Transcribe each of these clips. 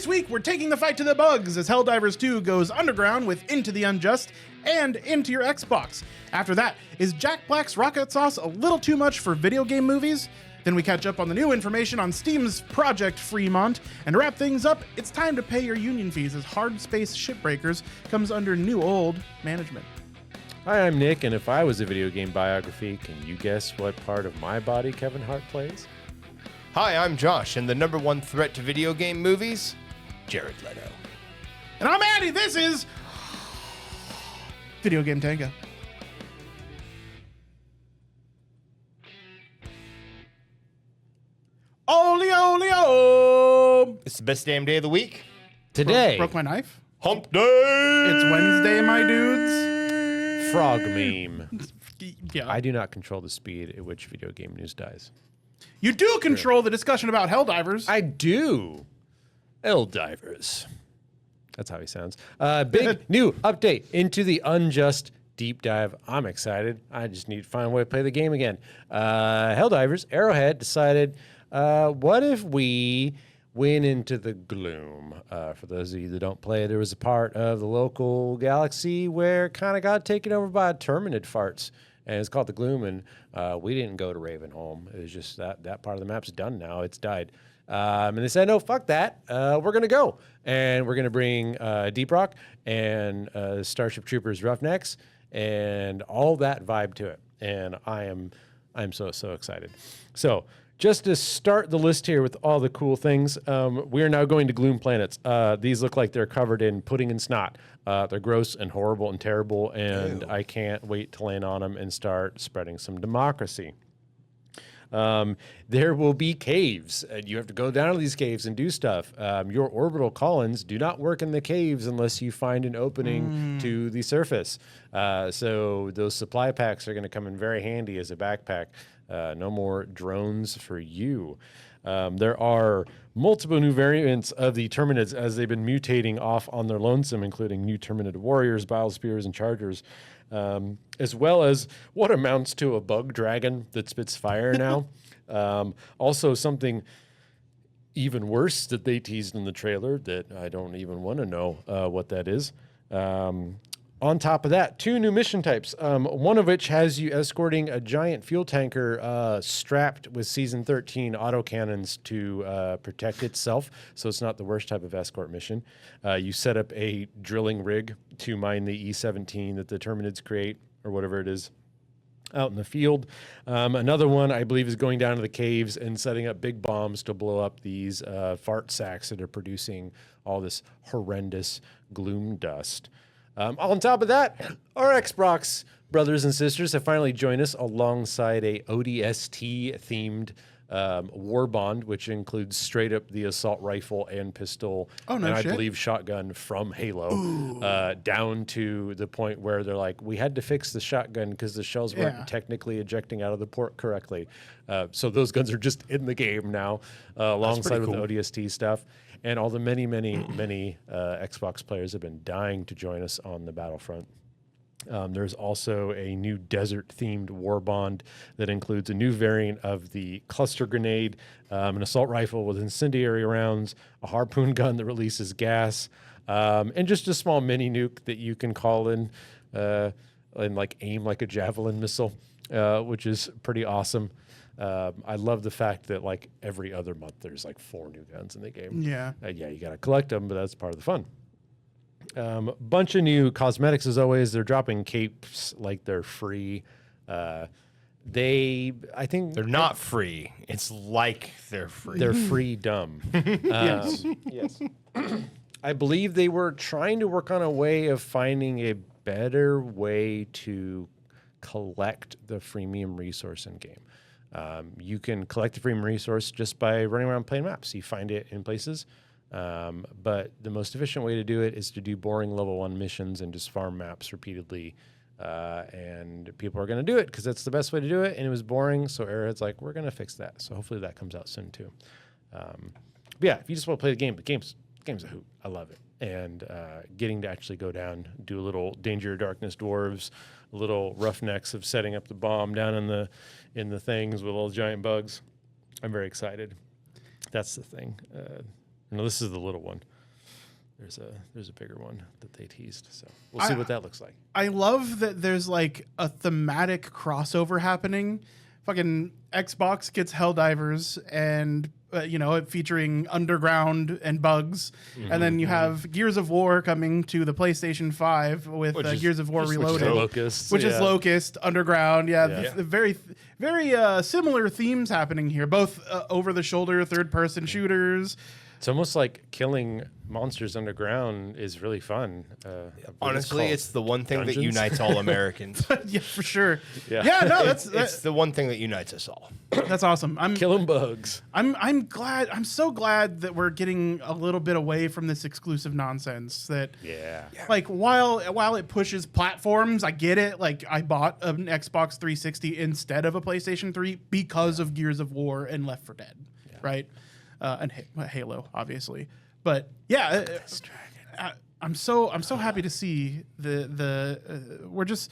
This week, we're taking the fight to the bugs as Helldivers 2 goes underground with Into the Unjust and into your Xbox. After that, is Jack Black's rocket sauce a little too much for video game movies? Then we catch up on the new information on Steam's Project Fremont, and to wrap things up, it's time to pay your union fees as Hardspace Shipbreakers comes under new old management. Hi, I'm Nick, and if I was a video game biography, can you guess what part of my body Kevin Hart plays? Hi, I'm Josh, and the number one threat to video game movies, Jared Leto. And I'm Andy, this is Video Game Tango. Oli, oli, oh! It's the best damn day of the week. Today, Broke my knife? Hump day! It's Wednesday, my dudes. frog meme. Yeah. I do not control the speed at which video game news dies. You do control the discussion about Helldivers. I do. Helldivers. That's how he sounds. Big new update into the Unjust deep dive. I'm excited. I just need to find a way to play the game again. Helldivers, Arrowhead decided, what if we went into the Gloom? For those of you that don't play, there was a part of the local galaxy where it kind of got taken over by Terminid farts. And it's called the Gloom, and we didn't go to Ravenholm. It was just that part of the map's done now. It's died. And they said, no, fuck that. We're going to go. And we're going to bring Deep Rock and Starship Troopers Roughnecks and all that vibe to it. And I'm so excited. So just to start the list here with all the cool things, we are now going to Gloom planets. These look like they're covered in pudding and snot. They're gross and horrible and terrible, and I can't wait to land on them and start spreading some democracy. There will be caves, and you have to go down to these caves and do stuff. Your orbital columns do not work in the caves unless you find an opening to the surface. So those supply packs are going to come in very handy as a backpack. No more drones for you. There are multiple new variants of the Terminids as they've been mutating off on their lonesome, including new Terminid warriors, Bilespears, and Chargers, as well as what amounts to a bug dragon that spits fire now. Also, something even worse that they teased in the trailer that I don't even want to know what that is. On top of that, 2 new mission types, one of which has you escorting a giant fuel tanker strapped with Season 13 autocannons to protect itself, so it's not the worst type of escort mission. You set up a drilling rig to mine the E-17 that the Terminids create, or whatever it is, out in the field. Another one, I believe, is going down to the caves and setting up big bombs to blow up these fart sacks that are producing all this horrendous gloom dust. On top of that, our Xbox brothers and sisters have finally joined us alongside a ODST-themed war bond, which includes straight up the assault rifle and pistol, and I believe shotgun from Halo, down to the point where they're like, we had to fix the shotgun because the shells weren't technically ejecting out of the port correctly. So those guns are just in the game now, alongside with the ODST stuff. And all the many Xbox players have been dying to join us on the battlefront. There's also a new desert-themed war bond that includes a new variant of the cluster grenade, an assault rifle with incendiary rounds, a harpoon gun that releases gas, and just a small mini nuke that you can call in and like aim like a javelin missile, which is pretty awesome. I love the fact that like every other month there's like 4 new guns in the game. Yeah, you got to collect them, but that's part of the fun. Bunch of new cosmetics as always. They're dropping capes like they're free. I think they're not free. It's like they're free. They're free dumb. Yes. I believe they were trying to work on a way of finding a better way to collect the freemium resource in game. You can collect the freemium resource just by running around playing maps. You find it in places. But the most efficient way to do it is to do boring level 1 missions and just farm maps repeatedly. And people are going to do it because that's the best way to do it. And it was boring. So Arrowhead's like, we're going to fix that. So hopefully that comes out soon too. But yeah, if you just want to play the game's a hoot. I love it. And getting to actually go down, do a little Danger of Darkness dwarves, a little roughnecks of setting up the bomb down in the things with all the giant bugs. I'm very excited. That's the thing. No, this is the little one. There's a bigger one that they teased. So we'll see what that looks like. I love that there's like a thematic crossover happening. Fucking Xbox gets Helldivers and featuring Underground and Bugs, and then you have Gears of War coming to the PlayStation 5 with Gears of War Reloaded, which is Locust, Underground. Very similar themes happening here, both over-the-shoulder third-person shooters. It's almost like killing monsters underground is really fun. Honestly, it's the one thing that unites all Americans. Yeah, for sure. Yeah, no, it's the one thing that unites us all. That's awesome. Killing bugs. I'm glad. I'm so glad that we're getting a little bit away from this exclusive nonsense. Like while it pushes platforms, I get it. Like I bought an Xbox 360 instead of a PlayStation 3 because of Gears of War and Left 4 Dead, right? And Halo, obviously, but I'm so happy to see we're just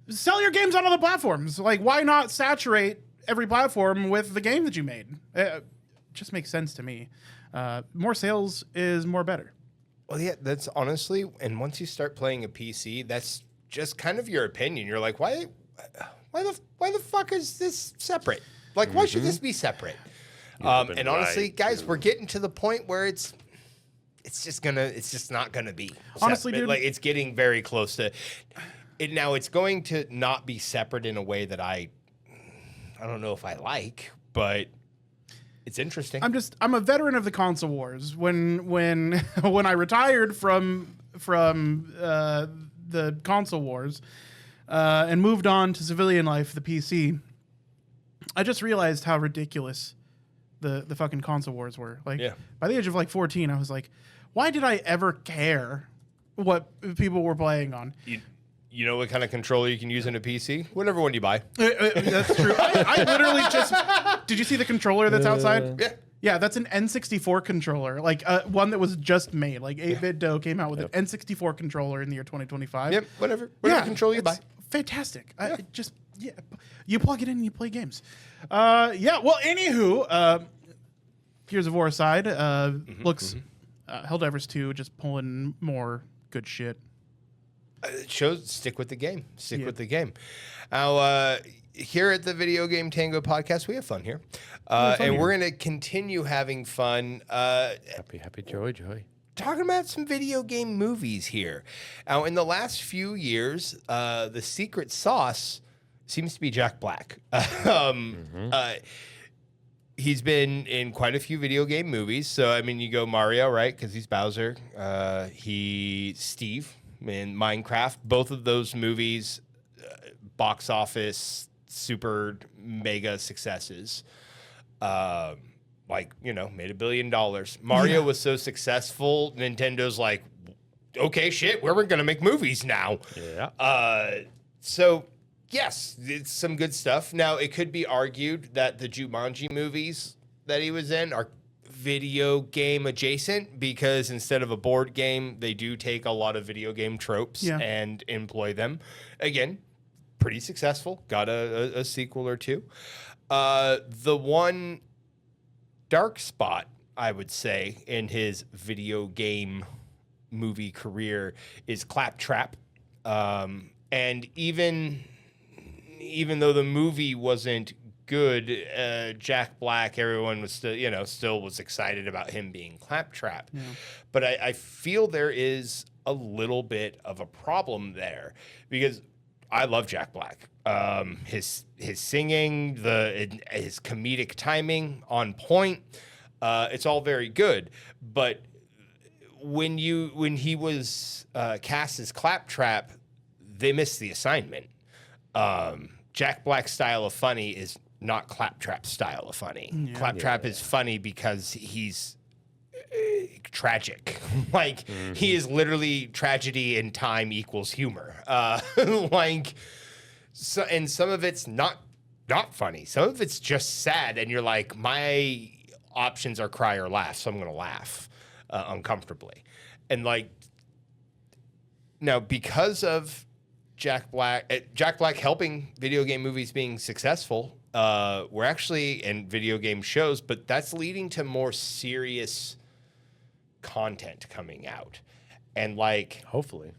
sell your games on other platforms. Like, why not saturate every platform with the game that you made? It just makes sense to me. More sales is more better. Well, yeah, that's honestly, and once you start playing a PC, that's just kind of your opinion. You're like, why the fuck is this separate? Like, why should this be separate? And honestly, guys, we're getting to the point where it's just not gonna be. Honestly, dude, like it's getting very close to it now. It's going to not be separate in a way that I don't know if I like, but it's interesting. I'm a veteran of the console wars. When I retired from the console wars and moved on to civilian life, the PC, I just realized how ridiculous the fucking console wars were. Like, by the age of like 14, I was like, why did I ever care what people were playing on? You know what kind of controller you can use in a PC? Whatever one you buy. That's true. I literally just... Did you see the controller that's outside? Yeah. Yeah, that's an N64 controller, like one that was just made. Like 8-Bit Dough came out with an N64 controller in the year 2025. Yep, whatever controller you buy. Fantastic. You plug it in and you play games. Well, anywho, Gears of War aside, looks Helldivers 2 just pulling more good shit. It shows stick with the game. Stick with the game. Now, here at the Video Game Tango podcast, we have fun here. We're going to continue having fun. Happy, joy. Talking about some video game movies here. Now, in the last few years, the secret sauce seems to be Jack Black. He's been in quite a few video game movies. So, I mean, you go Mario, right? Because he's Bowser. He's Steve in Minecraft. Both of those movies, box office, super mega successes. Made $1 billion. Mario was so successful, Nintendo's like, okay, shit, we're going to make movies now. Yeah. So, yes, it's some good stuff. Now, it could be argued that the Jumanji movies that he was in are video game adjacent because instead of a board game, they do take a lot of video game tropes and employ them. Again, pretty successful. Got a sequel or two. The one dark spot, I would say, in his video game movie career is Clap Trap. And even though the movie wasn't good, Jack Black, everyone was still was excited about him being Clap Trap. Yeah. But I feel there is a little bit of a problem there because I love Jack Black. His singing, his comedic timing on point, it's all very good. But when he was cast as Clap Trap, they missed the assignment. Jack Black's style of funny is not Clap Trap's style of funny. Yeah. Clap Trap is funny because he's tragic. He is literally tragedy and time equals humor. And some of it's not funny. Some of it's just sad, and you're like, my options are cry or laugh, so I'm going to laugh uncomfortably. And now because of Jack Black helping video game movies being successful, we're actually in video game shows, but that's leading to more serious content coming out. And like, Hopefully.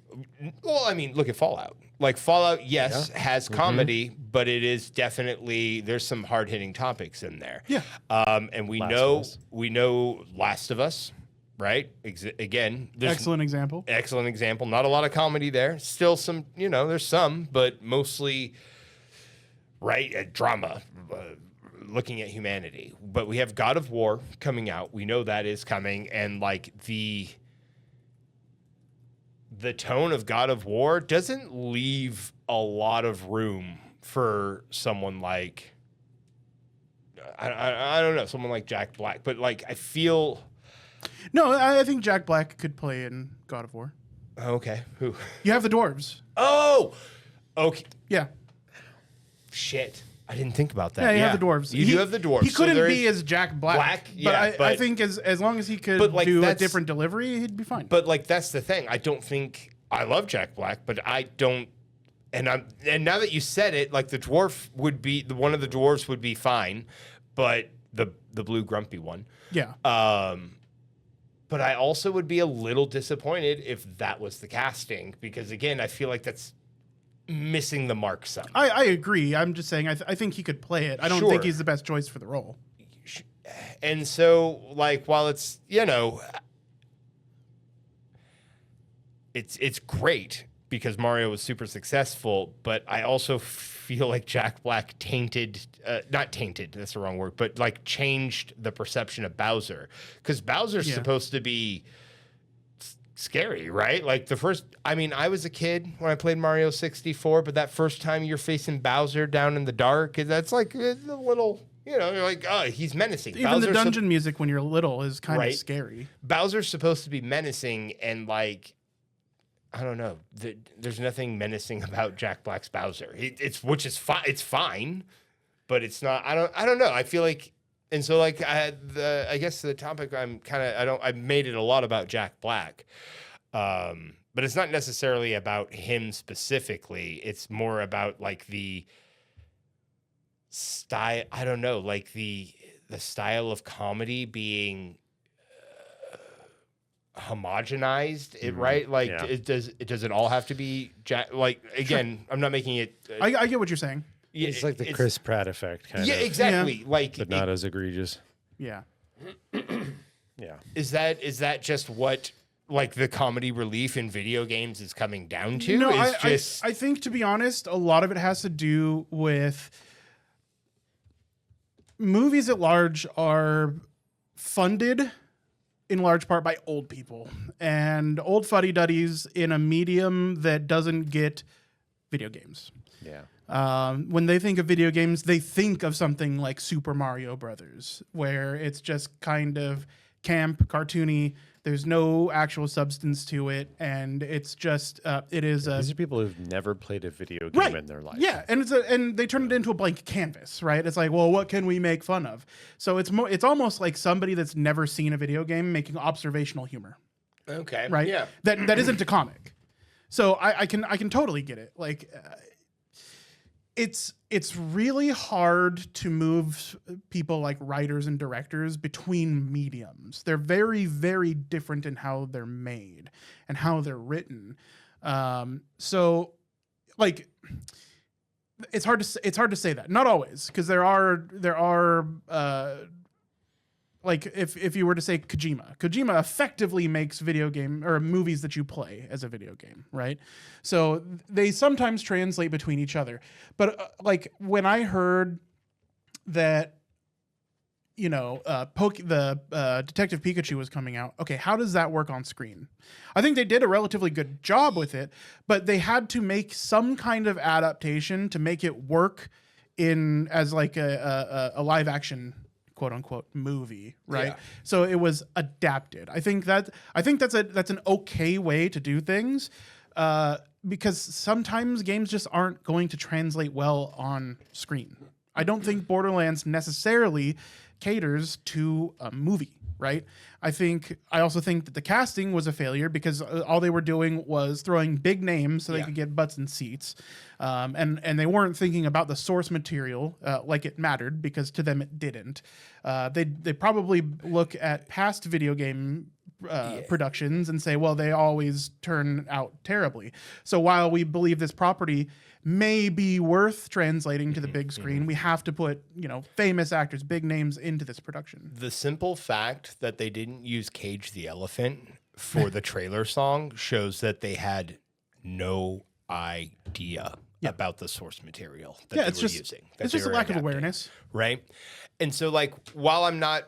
well, I mean, look at Fallout. Like Fallout, yes, has comedy, but it is definitely there's some hard hitting topics in there. Yeah. And we Last know Last of Us, right? Again, there's Excellent example. excellent example. Not a lot of comedy there. Still some, there's some, but mostly right drama. Looking at humanity. But we have God of War coming out. We know that is coming, and like the tone of God of War doesn't leave a lot of room for someone like I don't know, someone like Jack Black. But like I feel No, I think Jack Black could play in God of War. okay. Who? You have the dwarves. Oh, okay. Yeah. Shit. I didn't think about that. Yeah, you have the dwarves. You do have the dwarves. He couldn't be as Jack Black. Yeah, I think as long as he could like, do a different delivery, he'd be fine. But like that's the thing. I don't think I love Jack Black, but I don't. And now that you said it, like the dwarf would be one of the dwarves would be fine, but the blue grumpy one. Yeah. But I also would be a little disappointed if that was the casting, because again, I feel like that's missing the mark some. I agree. I'm just saying I think he could play it. I don't think he's the best choice for the role. And so, like, while it's it's great because Mario was super successful, but I also feel like Jack Black not tainted, that's the wrong word, but like changed the perception of Bowser, because Bowser's supposed to be scary, right? Like I was a kid when I played Mario 64, but that first time you're facing Bowser down in the dark, that's like a little, you're like, oh, he's menacing. Even the dungeon music when you're little is kind of scary. Bowser's supposed to be menacing, and like, I don't know, there's nothing menacing about Jack Black's Bowser. Which is fine. It's fine, but it's not. I don't know. I feel like. And so, like, I guess the topic I made it a lot about Jack Black, but it's not necessarily about him specifically. It's more about like the style. I don't know, like the style of comedy being homogenized. Right? Like, does it all have to be Jack? Like, again, sure. I'm not making it. I get what you're saying. Yeah, it's like the Chris Pratt effect, kind of. Yeah, exactly. Yeah. Like, but not as egregious. Yeah. Yeah. Is that just what like the comedy relief in video games is coming down to? No, I think, to be honest, a lot of it has to do with movies at large are funded in large part by old people and old fuddy-duddies in a medium that doesn't get video games. Yeah. When they think of video games, they think of something like Super Mario Brothers, where it's just kind of camp, cartoony. There's no actual substance to it, and it's just these are people who've never played a video game in their life. Yeah, and they turn it into a blank canvas, right? It's like, well, what can we make fun of? So it's almost like somebody that's never seen a video game making observational humor. Okay. Right. Yeah. That isn't a comic. So I can totally get it. Like. It's really hard to move people like writers and directors between mediums. They're very, very different in how they're made and how they're written. So, like, it's hard to say that. Not always, because there are like if you were to say Kojima effectively makes video game or movies that you play as a video game, right? So they sometimes translate between each other. But when I heard that, Detective Pikachu was coming out, okay, how does that work on screen? I think they did a relatively good job with it, but they had to make some kind of adaptation to make it work as like a live action quote unquote movie, right? Yeah. So it was adapted. I think that's an okay way to do things, because sometimes games just aren't going to translate well on screen. I don't think Borderlands necessarily caters to a movie, right? I also think that the casting was a failure because all they were doing was throwing big names so they could get butts in seats. And they weren't thinking about the source material like it mattered, because to them it didn't. They probably look at past video game productions and say, well, they always turn out terribly. So while we believe this property may be worth translating to the big screen, we have to put, famous actors, big names into this production. The simple fact that they didn't use Cage the Elephant for the trailer song shows that they had no idea about the source material that they were using. It's just a lack of awareness. Right. And so, while I'm not,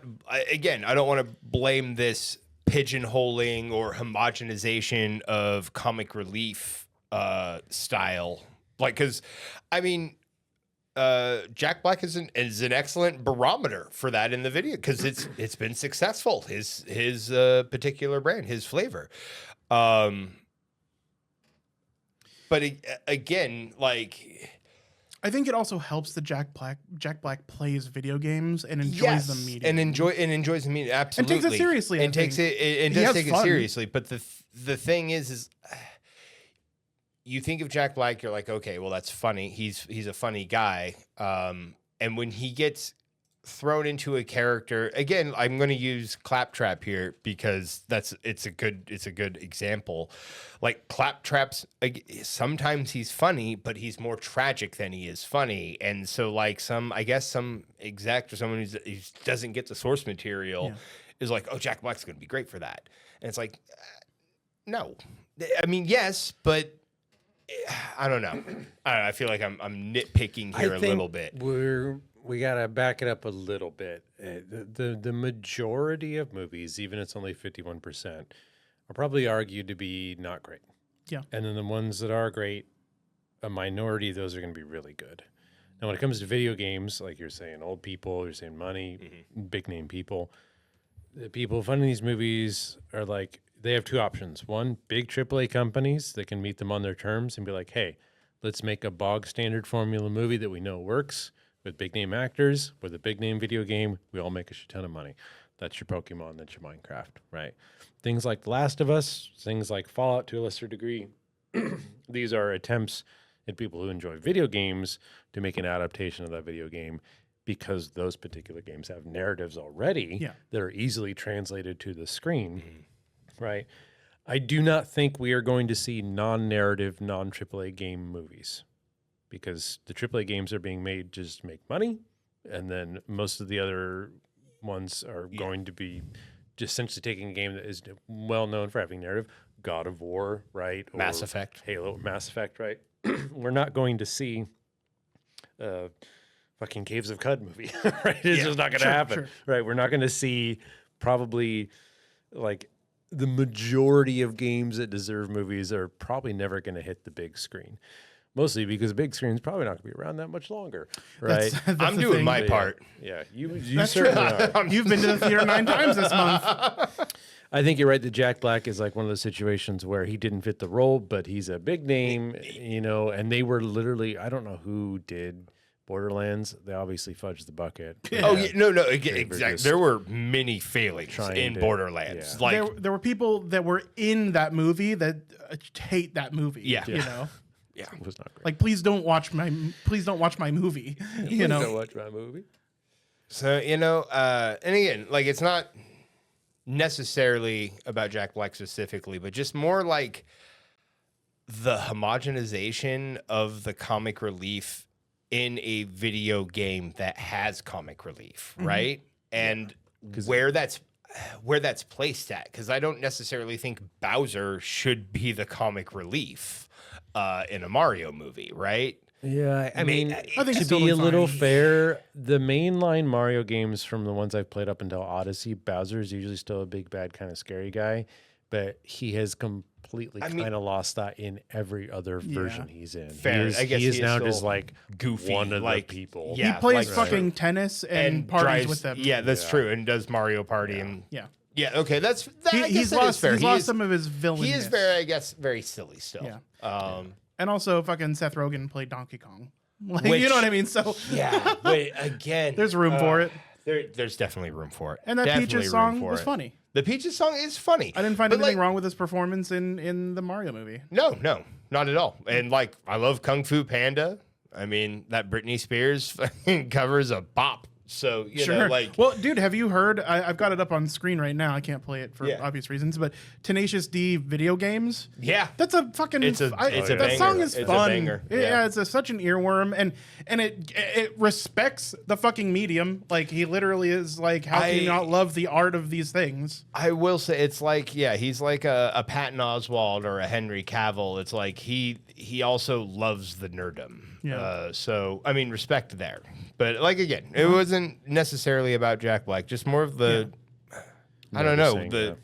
again, I don't want to blame this pigeonholing or homogenization of comic relief style. Because, Jack Black is an excellent barometer for that in the video because it's been successful. His particular brand, his flavor. But again, I think it also helps that Jack Black plays video games and enjoys the medium. And enjoys the medium, absolutely. And takes it seriously. And takes it seriously. But the thing is you think of Jack Black, you're like, okay, well, that's funny. He's a funny guy. And when he gets thrown into a character, again, I'm going to use Clap Trap here because it's a good example. Like Clap Trap's, sometimes he's funny, but he's more tragic than he is funny. And so some exec or someone who doesn't get the source material is like, oh, Jack Black's going to be great for that. And it's like, no, yes, but I don't know. I feel like I'm nitpicking here a little bit. We got to back it up a little bit. The majority of movies, even if it's only 51%, are probably argued to be not great. Yeah. And then the ones that are great, a minority of those are going to be really good. Now, when it comes to video games, like you're saying, old people, you're saying money, big name people, the people funding these movies are like, they have two options. One, big AAA companies that can meet them on their terms and be like, hey, let's make a bog standard formula movie that we know works. With big name actors, with a big name video game, we all make a shit ton of money. That's your Pokemon, that's your Minecraft, right? Things like The Last of Us, things like Fallout to a lesser degree. These are attempts at people who enjoy video games to make an adaptation of that video game because those particular games have narratives already that are easily translated to the screen, right? I do not think we are going to see non-narrative, non-AAA game movies. Because the AAA games are being made just to make money, and then most of the other ones are going to be just essentially taking a game that is well known for having narrative, God of War, right? Or Mass Effect. Halo, Mass Effect, right? We're not going to see fucking Caves of Cud movie, right? It's just not going to happen, right? We're not going to see probably the majority of games that deserve movies are probably never going to hit the big screen. Mostly because the big screen's probably not going to be around that much longer, right? That's I'm doing my part. Yeah, you certainly are. You've been to the theater 9 times this month. I think you're right that Jack Black is like one of those situations where he didn't fit the role, but he's a big name, and they were literally, I don't know who did Borderlands. They obviously fudged the bucket. Oh, yeah, no, exactly. There were many failings in Borderlands. Yeah. There were people that were in that movie that hate that movie. Yeah. Yeah, it was not great. Like, please don't watch my movie. Don't watch my movie. So, and again, it's not necessarily about Jack Black specifically, but just more like the homogenization of the comic relief in a video game that has comic relief, right? And where that's placed at, because I don't necessarily think Bowser should be the comic relief in a Mario movie, right? Yeah, I mean, I think to be a little fair, the mainline Mario games from the ones I've played up until Odyssey, Bowser is usually still a big, bad, kind of scary guy, but he has completely kind of lost that in every other version he's in. Fair. I guess he is now just goofy, one of the people. Yeah, he plays fucking tennis and parties drives, with them. Yeah, that's true, and does Mario Party and yeah. Okay, he's lost some of his villain. He is very silly still. Yeah. And also, fucking Seth Rogen played Donkey Kong. You know what I mean? So wait, again, there's room for it. There's definitely room for it. And that Peaches song was funny. The Peaches song is funny. I didn't find anything wrong with his performance in the Mario movie. No, not at all. And I love Kung Fu Panda. I mean, that Britney Spears covers a bop. So, you know, like... Well, dude, have you heard... I've got it up on screen right now. I can't play it for Yeah. obvious reasons, but Tenacious D video games. Yeah. That's a fucking... It's a that banger. song is It's a fun. banger. Yeah, Yeah. it's such an earworm, and it respects the fucking medium. Like, he literally is like, how can you not love the art of these things? I will say, it's like, yeah, he's like a Patton Oswalt or a Henry Cavill. It's like he also loves the nerdum. Yeah. So, I mean, respect there. But, like, again, it wasn't necessarily about Jack Black, just more of the... I don't know.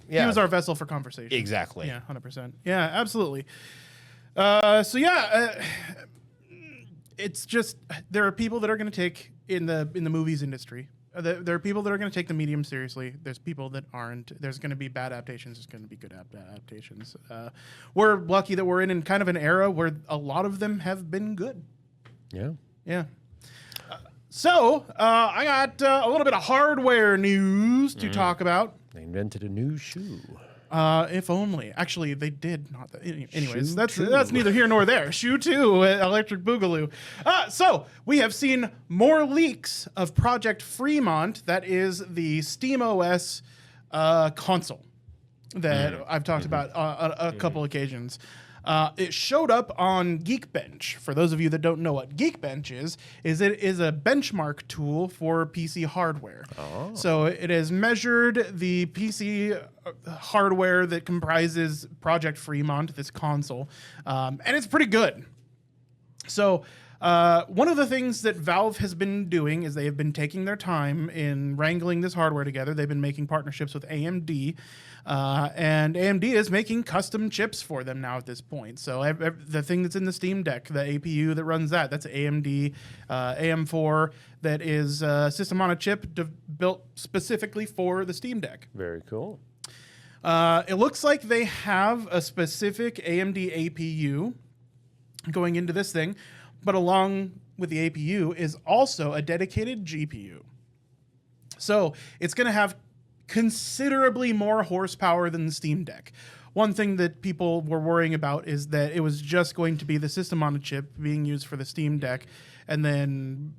He was our vessel for conversation. Exactly. Yeah, 100%. Yeah, absolutely. So yeah, it's just there are people that are going to take in the movies industry. There are people that are going to take the medium seriously. There's people that aren't. There's going to be bad adaptations. There's going to be good adaptations. We're lucky that we're in kind of an era where a lot of them have been good. Yeah. Yeah. So I got a little bit of hardware news to talk about. They invented a new shoe. If only. Actually, they did not. Anyways, Shoe that's two. neither here nor there. Shoe 2, Electric Boogaloo. So we have seen more leaks of Project Fremont. That is the SteamOS console that I've talked about on a couple occasions. It showed up on Geekbench. For those of you that don't know what Geekbench is it is a benchmark tool for PC hardware. Oh. So it has measured the PC hardware that comprises Project Fremont, this console, and it's pretty good. So one of the things that Valve has been doing is they have been taking their time in wrangling this hardware together. They've been making partnerships with AMD, and AMD is making custom chips for them now at this point. So the thing that's in the Steam Deck, the APU that runs that's AMD AM4 that is system on a chip built specifically for the Steam Deck. Very cool. It looks like they have a specific AMD APU going into this thing, but along with the APU is also a dedicated GPU. So it's going to have considerably more horsepower than the Steam Deck. One thing that people were worrying about is that it was just going to be the system on a chip being used for the Steam Deck, and then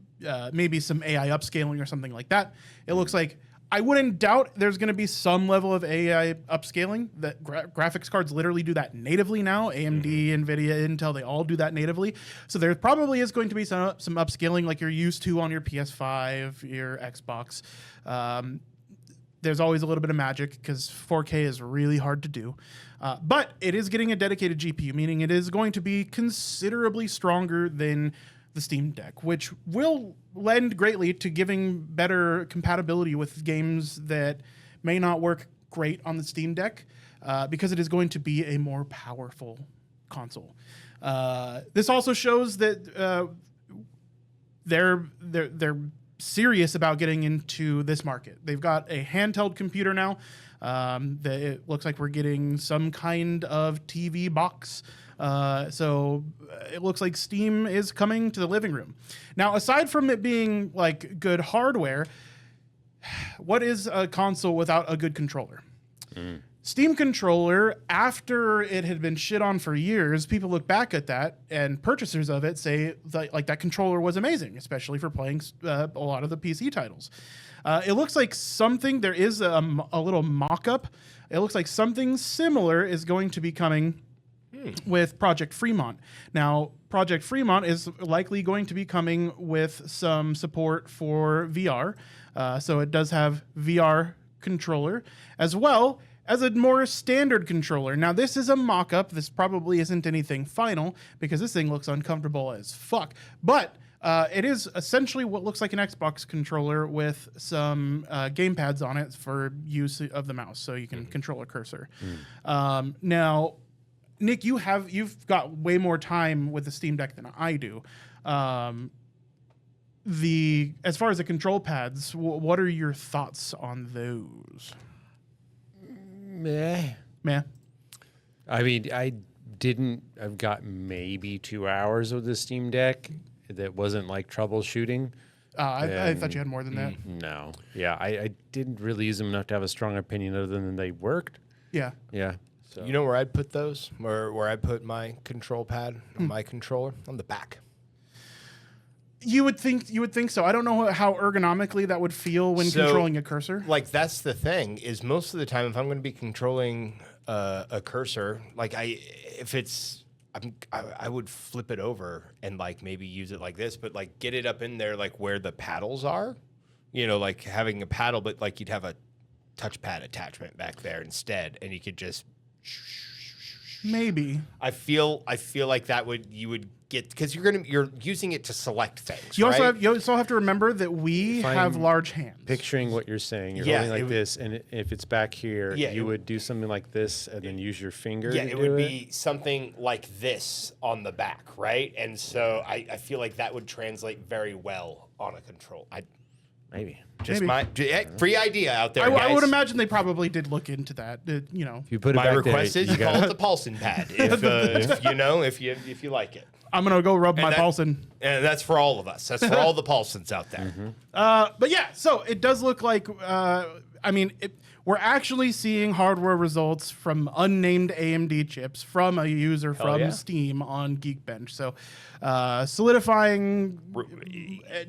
maybe some AI upscaling or something like that. It looks like I wouldn't doubt there's going to be some level of AI upscaling. That graphics cards literally do that natively now. AMD, NVIDIA, Intel, they all do that natively. So there probably is going to be some upscaling like you're used to on your PS5, your Xbox. There's always a little bit of magic because 4K is really hard to do. But it is getting a dedicated GPU, meaning it is going to be considerably stronger than the Steam Deck, which will lend greatly to giving better compatibility with games that may not work great on the Steam Deck, because it is going to be a more powerful console. This also shows that they're serious about getting into this market. They've got a handheld computer now. It looks like we're getting some kind of TV box. So it looks like Steam is coming to the living room. Now, aside from it being like good hardware, what is a console without a good controller? Steam controller, after it had been shit on for years, people look back at that and purchasers of it say that controller was amazing, especially for playing a lot of the PC titles. It looks like there is a little mock-up. It looks like something similar is going to be coming with Project Fremont. Now, Project Fremont is likely going to be coming with some support for VR. So it does have VR controller as well as a more standard controller. Now, this is a mock-up. This probably isn't anything final because this thing looks uncomfortable as fuck. But it is essentially what looks like an Xbox controller with some game pads on it for use of the mouse, so you can control a cursor. Now, Nick, you've got way more time with the Steam Deck than I do. As far as the control pads, what are your thoughts on those? Meh. I mean, I've got maybe 2 hours with the Steam Deck that wasn't like troubleshooting. I thought you had more than that. No. Yeah, I didn't really use them enough to have a strong opinion other than they worked. Yeah. Yeah. So. You know where I'd put those? Where I put my control pad on my controller? On the back. You would think so. I don't know how ergonomically that would feel when controlling a cursor. Like that's the thing is most of the time if I'm going to be controlling a cursor, like I would flip it over and like maybe use it like this, but like get it up in there like where the paddles are, you know, like having a paddle, but like you'd have a touchpad attachment back there instead, and you could just Maybe. I feel like you would get because you're using it to select things. You right? also have to remember that we have large hands. Picturing what you're saying, you're holding like this, and if it's back here, you would do something like this, and then use your finger. Yeah, to it do would be something like this on the back, right? And so I feel like that would translate very well on a control. Maybe. Just my free idea out there. I would imagine they probably did look into that. You know, If you put it My back request there, is you call got it the Paulson pad if you like it. I'm gonna go rub my that- Paulson. And that's for all of us. That's for all the Paulsons out there. But yeah, so it does look like. We're actually seeing hardware results from unnamed AMD chips from a user from Steam on Geekbench. So solidifying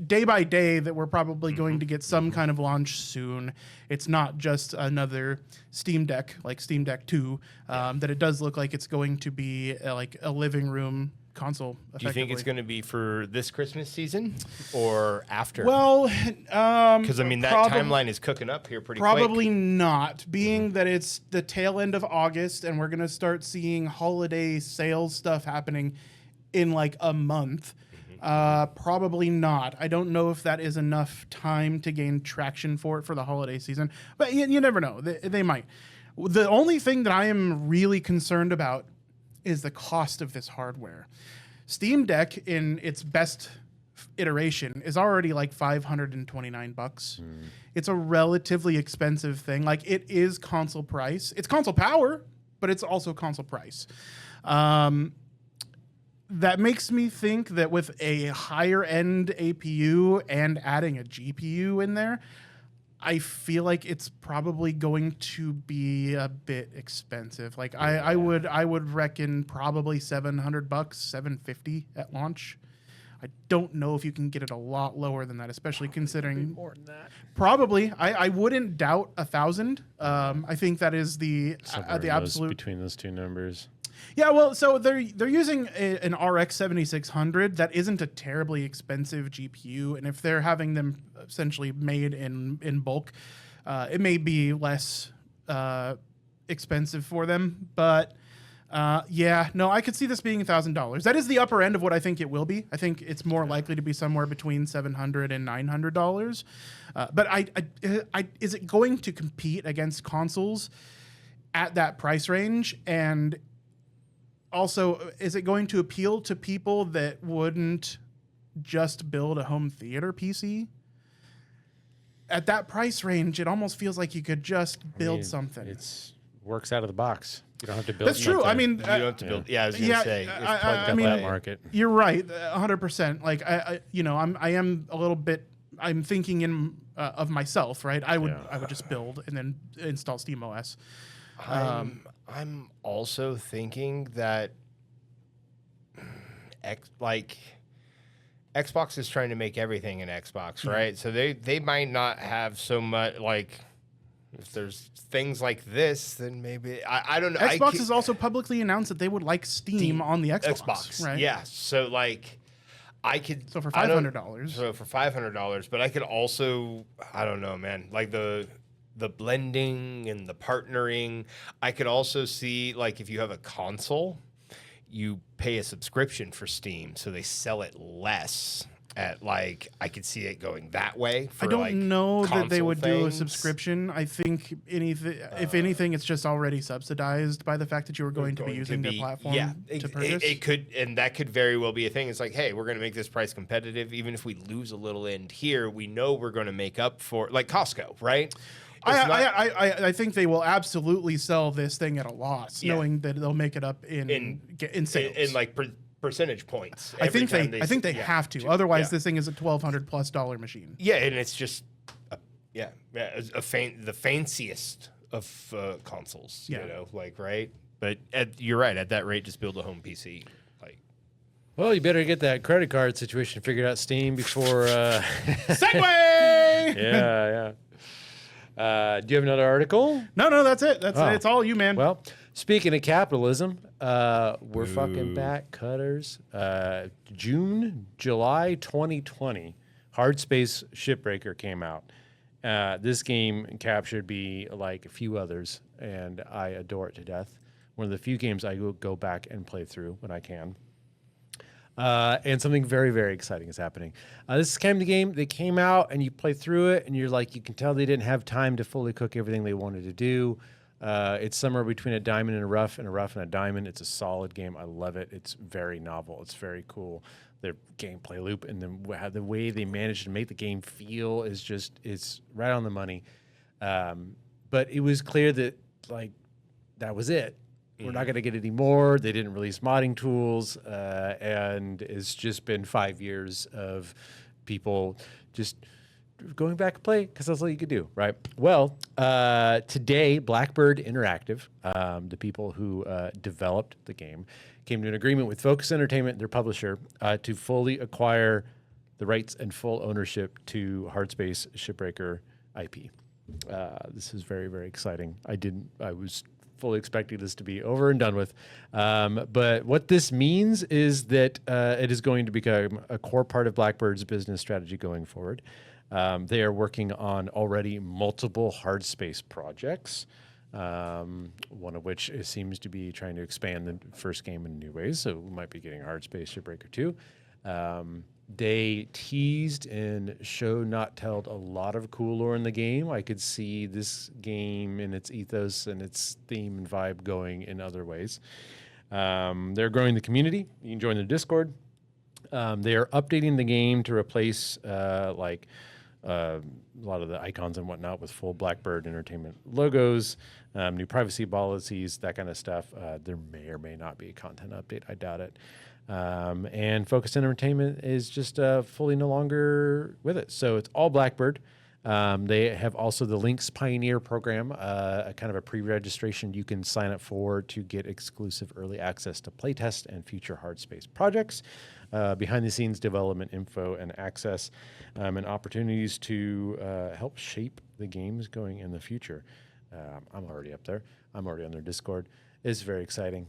day by day that we're probably going to get some kind of launch soon. It's not just another Steam Deck like Steam Deck 2. That it does look like it's going to be like a living room console. Do you think it's going to be for this Christmas season or after? Well, because I mean that timeline is cooking up here pretty probably quick. not, being that it's the tail end of August and we're going to start seeing holiday sales stuff happening in like a month. Probably not. I don't know if that is enough time to gain traction for it for the holiday season, but you never know. They might. The only thing that I am really concerned about is the cost of this hardware. Steam Deck in its best iteration is already like $529. It's a relatively expensive thing. Like it is console price. It's console power, but it's also console price. That makes me think that with a higher end APU and adding a GPU in there, I feel like it's probably going to be a bit expensive. Like I would reckon probably $700, $750 at launch. I don't know if you can get it a lot lower than that, especially considering more than that. Probably. I wouldn't doubt 1,000. I think that is the absolute between those two numbers. Yeah, well, so they're using an RX 7600 that isn't a terribly expensive GPU, and if they're having them essentially made in bulk, it may be less expensive for them. But I could see this being $1,000. That is the upper end of what I think it will be. I think it's more likely to be somewhere between $700 and $900. But is it going to compete against consoles at that price range? And also, is it going to appeal to people that wouldn't just build a home theater PC? At that price range, it almost feels like you could just build something. It works out of the box. You don't have to build. That's true. I mean, You don't have to build. Yeah, I was gonna say. I mean, that market. You're right, 100%. Like I am a little bit. I'm thinking of myself, right? I would just build and then install SteamOS. I'm also thinking that Xbox is trying to make everything an Xbox, right? So they might not have so much like if there's things like this, then maybe I don't know. Xbox has also publicly announced that they would like Steam on the Xbox, right? Yeah. So like I could for $500. So for $500, but I could also I don't know, man. Like the blending and the partnering. I could also see like if you have a console, you pay a subscription for Steam, so they sell it less. At like, I could see it going that way. For I don't like know that they would do a things. subscription. I think if anything, it's just already subsidized by the fact that you were going to be using their platform to purchase. It could, and that could very well be a thing. It's like, hey, we're going to make this price competitive, even if we lose a little end here. We know we're going to make up for like Costco, right? I think they will absolutely sell this thing at a loss, knowing that they'll make it up in sales. In like percentage points. I think they have to. Otherwise, this thing is a $1,200+ machine. Yeah, and it's just the fanciest of consoles. You know, like right. But you're right. At that rate, just build a home PC. Like Well, you better get that credit card situation figured out, Steam, before. Segway! Yeah. Do you have another article? No, that's it. It's all you, man. Well, speaking of capitalism, we're fucking back cutters. July 2020, Hardspace Shipbreaker came out. This game captured me like a few others, and I adore it to death. One of the few games I go back and play through when I can. And something very, very exciting is happening. This is kind of the game that came out, and you play through it, and you're like, you can tell they didn't have time to fully cook everything they wanted to do. It's somewhere between a diamond and a rough, and a diamond. It's a solid game. I love it. It's very novel. It's very cool. Their gameplay loop and the way they managed to make the game feel is just, it's right on the money. But it was clear that like that was it. We're not going to get any more. They didn't release modding tools, and it's just been 5 years of people just going back and play because that's all you could do, right? Well, today, Blackbird Interactive, the people who developed the game, came to an agreement with Focus Entertainment, their publisher, to fully acquire the rights and full ownership to Hardspace Shipbreaker IP. This is very, very exciting. I was fully expecting this to be over and done with. But what this means is that it is going to become a core part of Blackbird's business strategy going forward. They are working on already multiple Hardspace projects, one of which seems to be trying to expand the first game in new ways. So we might be getting Hardspace Shipbreaker 2. They teased and not told a lot of cool lore in the game. I could see this game and its ethos and its theme and vibe going in other ways. They're growing the community. You can join their Discord. They are updating the game to replace a lot of the icons and whatnot with full Blackbird Entertainment logos, new privacy policies, that kind of stuff. There may or may not be a content update. I doubt it. And Focus Entertainment is just fully no longer with it. So it's all Blackbird. They have also the Lynx Pioneer program, a kind of a pre-registration you can sign up for to get exclusive early access to playtest and future Hardspace projects, behind-the-scenes development info and access, and opportunities to help shape the games going in the future. I'm already up there. I'm already on their Discord. It's very exciting.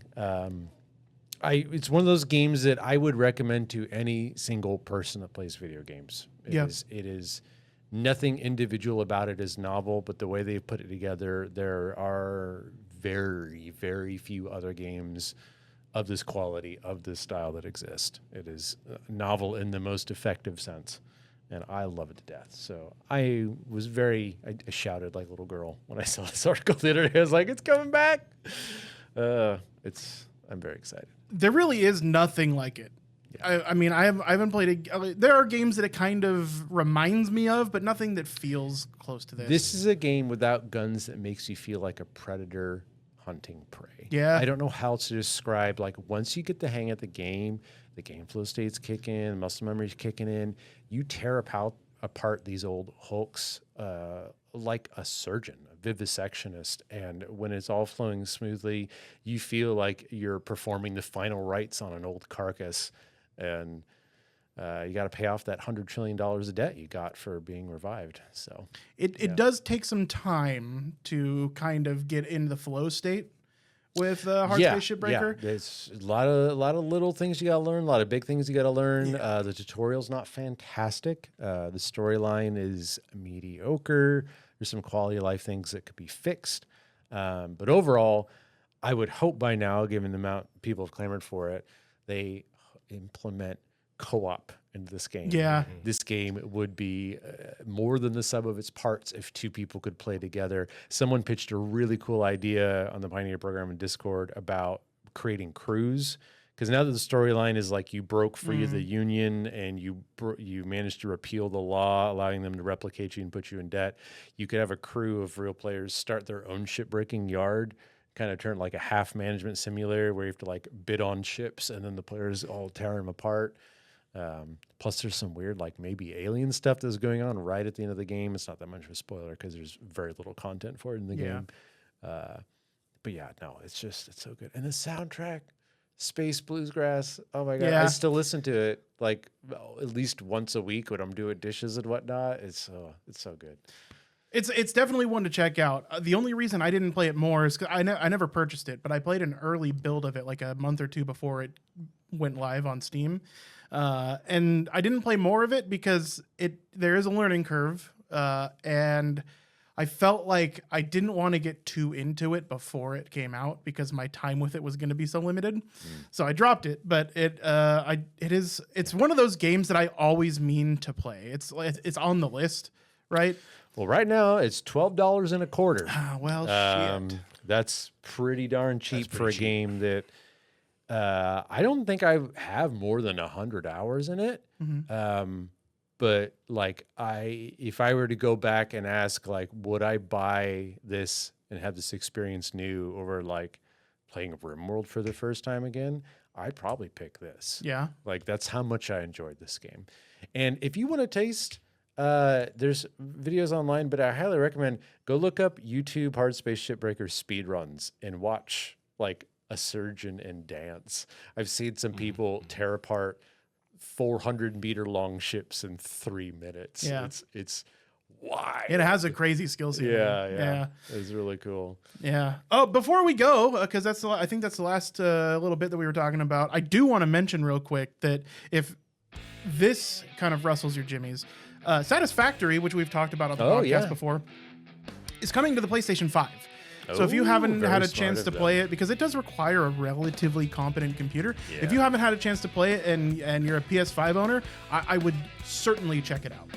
It's one of those games that I would recommend to any single person that plays video games. It is nothing individual about it is novel, but the way they put it together, there are very, very few other games of this quality, of this style that exist. It is novel in the most effective sense, and I love it to death. So I shouted like a little girl when I saw this article the other day. I was like, it's coming back. I'm very excited. There really is nothing like it. Yeah. I haven't played it. There are games that it kind of reminds me of, but nothing that feels close to this. This is a game without guns that makes you feel like a predator hunting prey. Yeah. I don't know how to describe, like, once you get the hang of the game flow states kick in, muscle memory's kicking in, you tear apart these old hulks like a surgeon, a vivisectionist, and when it's all flowing smoothly, you feel like you're performing the final rites on an old carcass, and you got to pay off that $100 trillion of debt you got for being revived. So it does take some time to kind of get into the flow state with Hardspace Shipbreaker. Yeah, there's a lot of little things you got to learn, a lot of big things you got to learn. Yeah. The tutorial's not fantastic. The storyline is mediocre. There's some quality of life things that could be fixed. But overall, I would hope by now, given the amount people have clamored for it, they implement co-op into this game. Yeah. This game would be more than the sum of its parts if two people could play together. Someone pitched a really cool idea on the Pioneer program in Discord about creating crews. Because now that the storyline is like you broke free of the Union and you managed to repeal the law, allowing them to replicate you and put you in debt, you could have a crew of real players start their own shipbreaking yard, kind of turn like a half management simulator where you have to like bid on ships and then the players all tear them apart. Plus there's some weird like maybe alien stuff that's going on right at the end of the game. It's not that much of a spoiler because there's very little content for it in the game. But yeah, no, it's so good. And the soundtrack, Space Bluesgrass. Oh my God. Yeah. I still listen to it like at least once a week when I'm doing dishes and whatnot. It's so good. It's definitely one to check out. The only reason I didn't play it more is 'cause I never purchased it, but I played an early build of it like a month or two before it went live on Steam. And I didn't play more of it because there is a learning curve. And I felt like I didn't want to get too into it before it came out because my time with it was going to be so limited. So I dropped it, but it's one of those games that I always mean to play. It's on the list, right? Well, right now it's $12 and a quarter. Well, shit. That's pretty darn cheap for a game that I don't think I have more than 100 hours in it. But like if I were to go back and ask, like, would I buy this and have this experience new over like playing RimWorld for the first time again? I'd probably pick this. Yeah. Like that's how much I enjoyed this game. And if you want to taste, there's videos online, but I highly recommend go look up YouTube Hardspace Shipbreaker speedruns and watch like a surgeon and dance. I've seen some people tear apart 400-meter long ships in 3 minutes. Yeah. It's wild. It has a crazy skill set. Yeah. It's really cool. Yeah. Oh, before we go, because I think that's the last little bit that we were talking about. I do want to mention real quick that if this kind of rustles your jimmies, Satisfactory, which we've talked about on the podcast before, is coming to the PlayStation 5. So if you haven't had a chance to play it, because it does require a relatively competent computer, if you haven't had a chance to play it and you're a PS5 owner, I would certainly check it out.